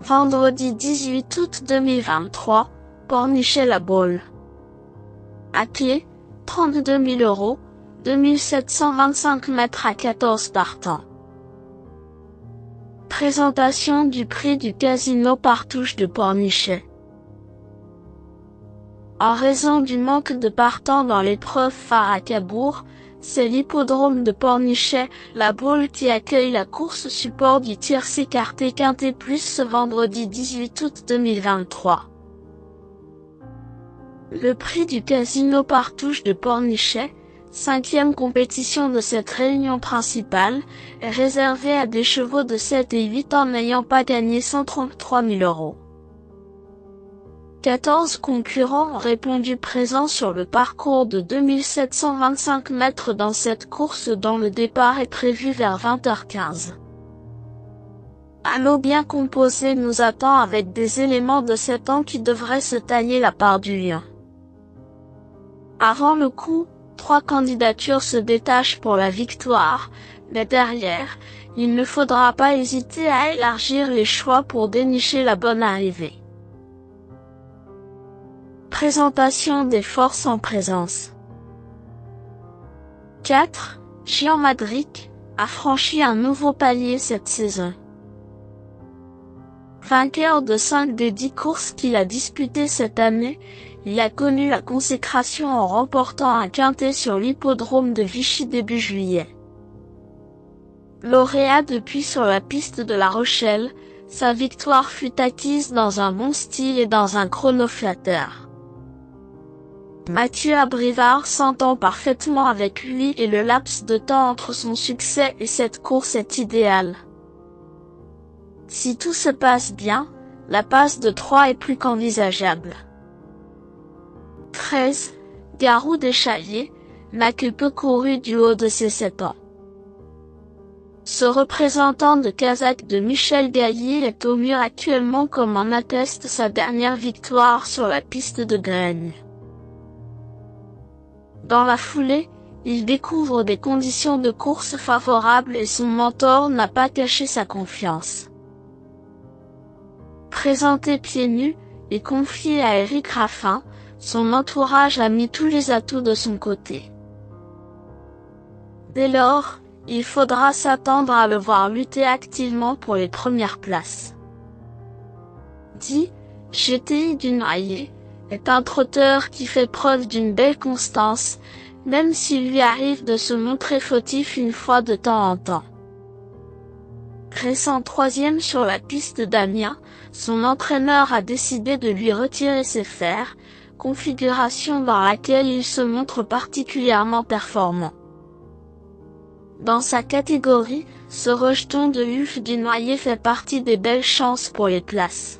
Vendredi 18 août 2023, Pornichet-la-Baule. À pied, 32 000 €, 2725 mètres à 14 partants. Présentation du prix du casino Partouche de Pornichet. En raison du manque de partants dans l'épreuve phare à Cabourg, c'est l'hippodrome de Pornichet-la-Baule qui accueille la course support du tiercé écarté Quintet Plus ce vendredi 18 août 2023. Le prix du casino Partouche de Pornichet, 5e compétition de cette réunion principale, est réservé à des chevaux de 7 et 8 ans n'ayant pas gagné 133 000 €. 14 concurrents ont répondu présents sur le parcours de 2725 mètres dans cette course dont le départ est prévu vers 20h15. Un lot bien composé nous attend avec des éléments de 7 ans qui devraient se tailler la part du lion. Avant le coup, 3 candidatures se détachent pour la victoire, mais derrière, il ne faudra pas hésiter à élargir les choix pour dénicher la bonne arrivée. Présentation des forces en présence. 4. Gian Madric a franchi un nouveau palier cette saison. Vainqueur de 5 des 10 courses qu'il a disputées cette année, il a connu la consécration en remportant un quintet sur l'hippodrome de Vichy début juillet. Lauréat depuis sur la piste de La Rochelle, sa victoire fut acquise dans un bon style et dans un chrono flatteur. Mathieu Abrivard s'entend parfaitement avec lui et le laps de temps entre son succès et cette course est idéal. Si tout se passe bien, la passe de 3 est plus qu'envisageable. 13. Garou Deschaillers n'a que peu couru du haut de ses 7 ans. Ce représentant de Kazakh de Michel Gailly est au mur actuellement comme en atteste sa dernière victoire sur la piste de Graines. Dans la foulée, il découvre des conditions de course favorables et son mentor n'a pas caché sa confiance. Présenté pieds nus et confié à Éric Raffin, son entourage a mis tous les atouts de son côté. Dès lors, il faudra s'attendre à le voir lutter activement pour les premières places. 10. GTI du Noyer est un trotteur qui fait preuve d'une belle constance, même s'il lui arrive de se montrer fautif une fois de temps en temps. Récent 3e sur la piste d'Amiens, son entraîneur a décidé de lui retirer ses fers, configuration dans laquelle il se montre particulièrement performant. Dans sa catégorie, ce rejeton de Huff du Noyer fait partie des belles chances pour les places.